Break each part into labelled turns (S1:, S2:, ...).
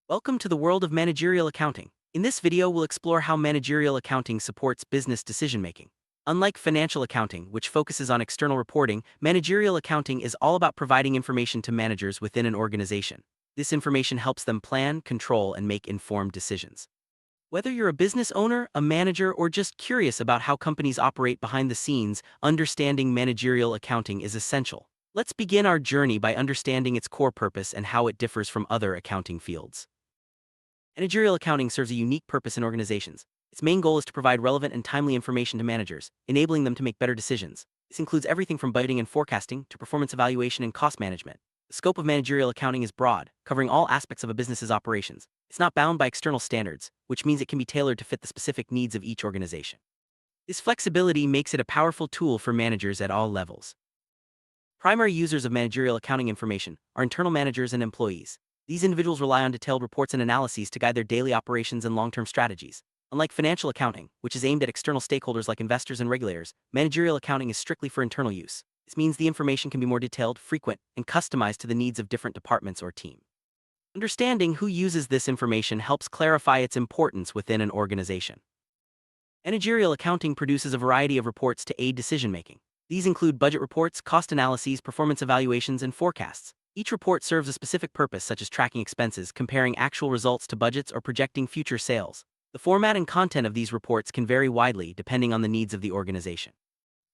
S1: Welcome to the world of managerial accounting. In this video, we'll explore how managerial accounting supports business decision-making. Unlike financial accounting, which focuses on external reporting, managerial accounting is all about providing information to managers within an organization. This information helps them plan, control, and make informed decisions. Whether you're a business owner, a manager, or just curious about how companies operate behind the scenes, understanding managerial accounting is essential. Let's begin our journey by understanding its core purpose and how it differs from other accounting fields. Managerial accounting serves a unique purpose in organizations. Its main goal is to provide relevant and timely information to managers, enabling them to make better decisions. This includes everything from budgeting and forecasting to performance evaluation and cost management. The scope of managerial accounting is broad, covering all aspects of a business's operations. It's not bound by external standards, which means it can be tailored to fit the specific needs of each organization. This flexibility makes it a powerful tool for managers at all levels. Primary users of managerial accounting information are internal managers and employees. These individuals rely on detailed reports and analyses to guide their daily operations and long-term strategies. Unlike financial accounting, which is aimed at external stakeholders like investors and regulators, managerial accounting is strictly for internal use. This means the information can be more detailed, frequent, and customized to the needs of different departments or teams. Understanding who uses this information helps clarify its importance within an organization. Managerial accounting produces a variety of reports to aid decision-making. These include budget reports, cost analyses, performance evaluations, and forecasts. Each report serves a specific purpose, such as tracking expenses, comparing actual results to budgets, or projecting future sales. The format and content of these reports can vary widely depending on the needs of the organization.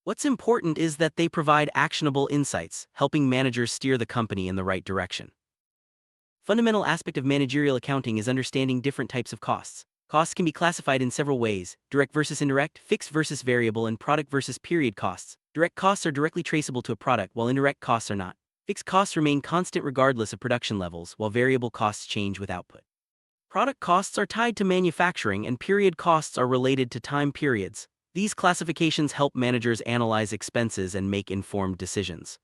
S1: What's important is that they provide actionable insights, helping managers steer the company in the right direction. Fundamental aspect of managerial accounting is understanding different types of costs. Costs can be classified in several ways: direct versus indirect, fixed versus variable, and product versus period costs. Direct costs are directly traceable to a product, while indirect costs are not. Fixed costs remain constant regardless of production levels, while variable costs change with output. Product costs are tied to manufacturing, and period costs are related to time periods. These classifications help managers analyze expenses and make informed decisions.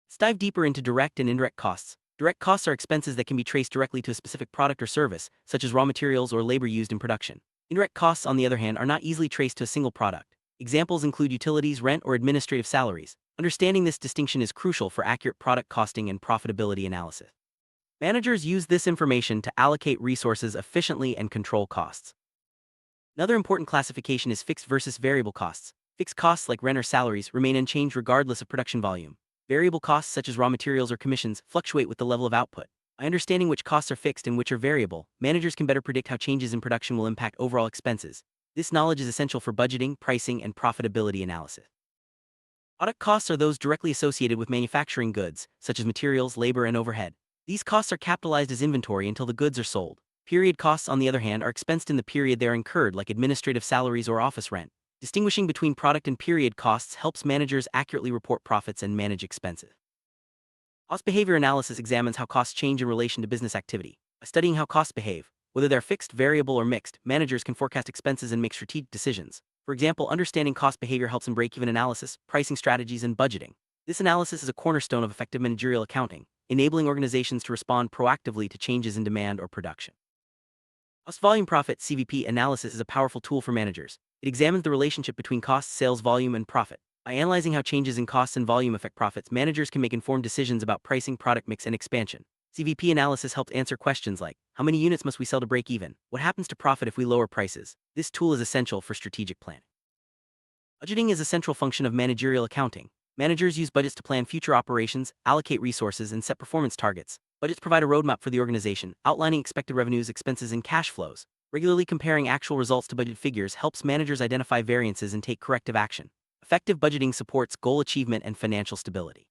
S1: Let's dive deeper into direct and indirect costs. Direct costs are expenses that can be traced directly to a specific product or service, such as raw materials or labor used in production. Indirect costs, on the other hand, are not easily traced to a single product. Examples include utilities, rent, or administrative salaries. Understanding this distinction is crucial for accurate product costing and profitability analysis. Managers use this information to allocate resources efficiently and control costs. Another important classification is fixed versus variable costs. Fixed costs like rent or salaries remain unchanged regardless of production volume. Variable costs such as raw materials or commissions fluctuate with the level of output. By understanding which costs are fixed and which are variable, managers can better predict how changes in production will impact overall expenses. This knowledge is essential for budgeting, pricing, and profitability analysis. Product costs are those directly associated with manufacturing goods, such as materials, labor, and overhead. These costs are capitalized as inventory until the goods are sold. Period costs, on the other hand, are expensed in the period they are incurred, like administrative salaries or office rent. Distinguishing between product and period costs helps managers accurately report profits and manage expenses. Cost behavior analysis examines how costs change in relation to business activity. By studying how costs behave, whether they're fixed, variable, or mixed, managers can forecast expenses and make strategic decisions. For example, understanding cost behavior helps in break-even analysis, pricing strategies, and budgeting. This analysis is a cornerstone of effective managerial accounting, enabling organizations to respond proactively to changes in demand or production. Cost volume profit (CVP) analysis is a powerful tool for managers. It examines the relationship between costs, sales volume, and profit. By analyzing how changes in costs and volume affect profits, managers can make informed decisions about pricing, product mix, and expansion. CVP analysis helps answer questions like, how many units must we sell to break even? What happens to profit if we lower prices? This tool is essential for strategic planning. Budgeting is a central function of managerial accounting. Managers use budgets to plan future operations, allocate resources, and set performance targets. Budgets provide a roadmap for the organization, outlining expected revenues, expenses, and cash flows. Regularly comparing actual results to budget figures helps managers identify variances and take corrective action. Effective budgeting supports goal achievement and financial stability.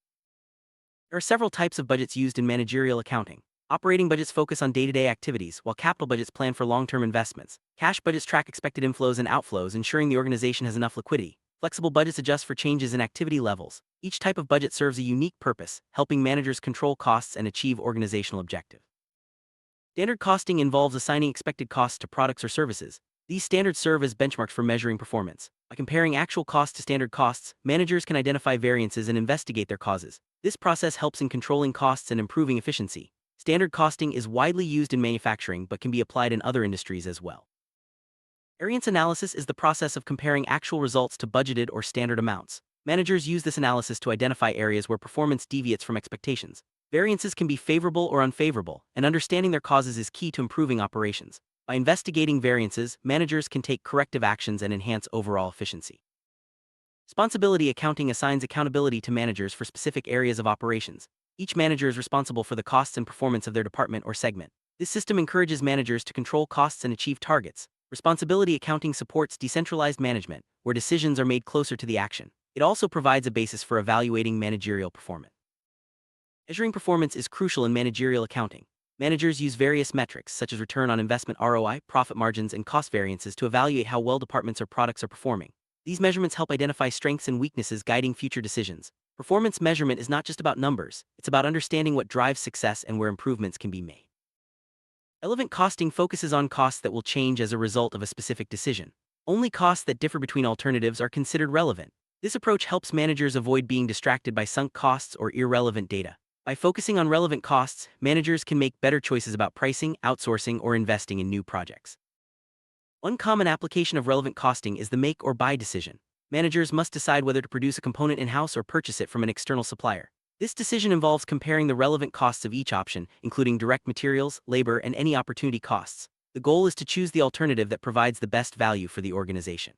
S1: There are several types of budgets used in managerial accounting. Operating budgets focus on day-to-day activities, while capital budgets plan for long-term investments. Cash budgets track expected inflows and outflows, ensuring the organization has enough liquidity. Flexible budgets adjust for changes in activity levels. Each type of budget serves a unique purpose, helping managers control costs and achieve organizational objectives. Standard costing involves assigning expected costs to products or services. These standards serve as benchmarks for measuring performance. By comparing actual costs to standard costs, managers can identify variances and investigate their causes. This process helps in controlling costs and improving efficiency. Standard costing is widely used in manufacturing but can be applied in other industries as well. Variance analysis is the process of comparing actual results to budgeted or standard amounts. Managers use this analysis to identify areas where performance deviates from expectations. Variances can be favorable or unfavorable, and understanding their causes is key to improving operations. By investigating variances, managers can take corrective actions and enhance overall efficiency. Responsibility accounting assigns accountability to managers for specific areas of operations. Each manager is responsible for the costs and performance of their department or segment. This system encourages managers to control costs and achieve targets. Responsibility accounting supports decentralized management, where decisions are made closer to the action. It also provides a basis for evaluating managerial performance. Measuring performance is crucial in managerial accounting. Managers use various metrics, such as return on investment (ROI), profit margins, and cost variances to evaluate how well departments or products are performing. These measurements help identify strengths and weaknesses, guiding future decisions. Performance measurement is not just about numbers, it's about understanding what drives success and where improvements can be made. Relevant costing focuses on costs that will change as a result of a specific decision. Only costs that differ between alternatives are considered relevant. This approach helps managers avoid being distracted by sunk costs or irrelevant data. By focusing on relevant costs, managers can make better choices about pricing, outsourcing, or investing in new projects. One common application of relevant costing is the make or buy decision. Managers must decide whether to produce a component in-house or purchase it from an external supplier. This decision involves comparing the relevant costs of each option, including direct materials, labor, and any opportunity costs. The goal is to choose the alternative that provides the best value for the organization.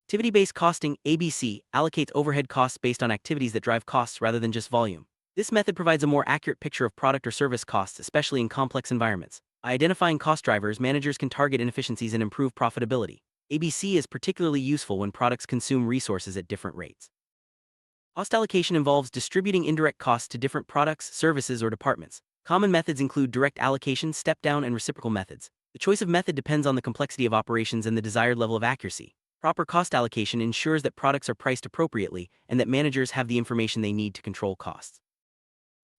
S1: Activity-based costing (ABC) allocates overhead costs based on activities that drive costs rather than just volume. This method provides a more accurate picture of product or service costs, especially in complex environments. By identifying cost drivers, managers can target inefficiencies and improve profitability. ABC is particularly useful when products consume resources at different rates. Cost allocation involves distributing indirect costs to different products, services, or departments. Common methods include direct allocation, step-down, and reciprocal methods. The choice of method depends on the complexity of operations and the desired level of accuracy. Proper cost allocation ensures that products are priced appropriately and that managers have the information they need to control costs.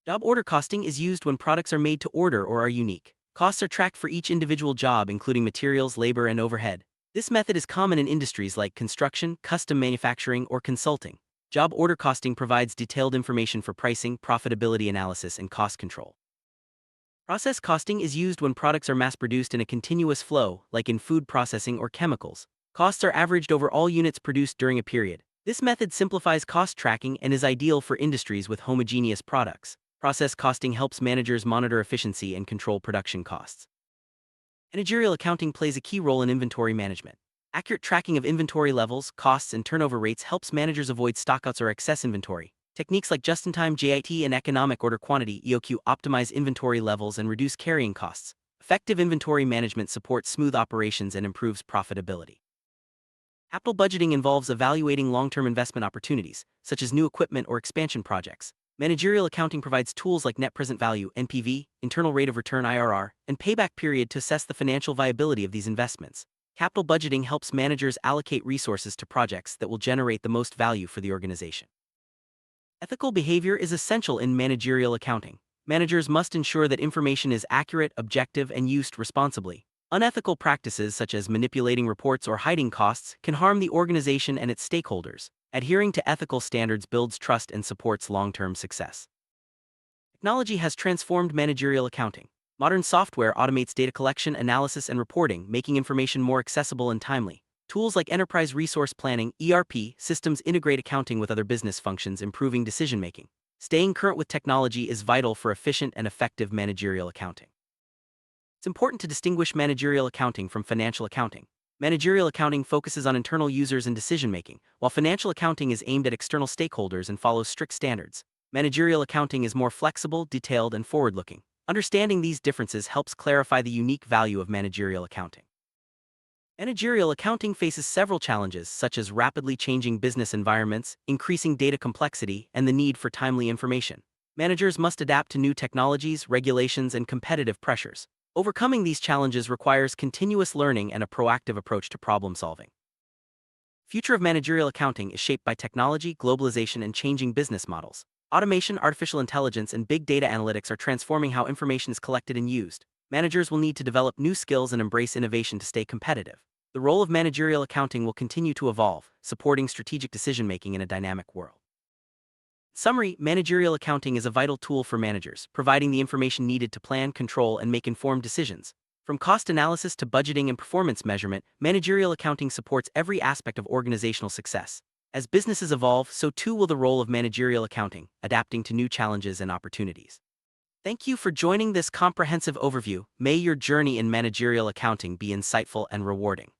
S1: Job order costing is used when products are made to order or are unique. Costs are tracked for each individual job, including materials, labor, and overhead. This method is common in industries like construction, custom manufacturing, or consulting. Job order costing provides detailed information for pricing, profitability analysis, and cost control. Process costing is used when products are mass-produced in a continuous flow, like in food processing or chemicals. Costs are averaged over all units produced during a period. This method simplifies cost tracking and is ideal for industries with homogeneous products. Process costing helps managers monitor efficiency and control production costs. Managerial accounting plays a key role in inventory management. Accurate tracking of inventory levels, costs, and turnover rates helps managers avoid stockouts or excess inventory. Techniques like just-in-time (JIT) and economic order quantity (EOQ) optimize inventory levels and reduce carrying costs. Effective inventory management supports smooth operations and improves profitability. Capital budgeting involves evaluating long-term investment opportunities, such as new equipment or expansion projects. Managerial accounting provides tools like net present value (NPV), internal rate of return (IRR), and payback period to assess the financial viability of these investments. Capital budgeting helps managers allocate resources to projects that will generate the most value for the organization. Ethical behavior is essential in managerial accounting. Managers must ensure that information is accurate, objective, and used responsibly. Unethical practices such as manipulating reports or hiding costs can harm the organization and its stakeholders. Adhering to ethical standards builds trust and supports long-term success. Technology has transformed managerial accounting. Modern software automates data collection, analysis, and reporting, making information more accessible and timely. Tools like enterprise resource planning (ERP) systems integrate accounting with other business functions, improving decision-making. Staying current with technology is vital for efficient and effective managerial accounting. It's important to distinguish managerial accounting from financial accounting. Managerial accounting focuses on internal users and decision-making, while financial accounting is aimed at external stakeholders and follows strict standards. Managerial accounting is more flexible, detailed, and forward-looking. Understanding these differences helps clarify the unique value of managerial accounting. Managerial accounting faces several challenges, such as rapidly changing business environments, increasing data complexity, and the need for timely information. Managers must adapt to new technologies, regulations, and competitive pressures. Overcoming these challenges requires continuous learning and a proactive approach to problem solving. The future of managerial accounting is shaped by technology, globalization, and changing business models. Automation, artificial intelligence, and big data analytics are transforming how information is collected and used. Managers will need to develop new skills and embrace innovation to stay competitive. The role of managerial accounting will continue to evolve, supporting strategic decision-making in a dynamic world. In summary, managerial accounting is a vital tool for managers, providing the information needed to plan, control, and make informed decisions. From cost analysis to budgeting and performance measurement, managerial accounting supports every aspect of organizational success. As businesses evolve, so too will the role of managerial accounting, adapting to new challenges and opportunities. Thank you for joining this comprehensive overview. May your journey in managerial accounting be insightful and rewarding.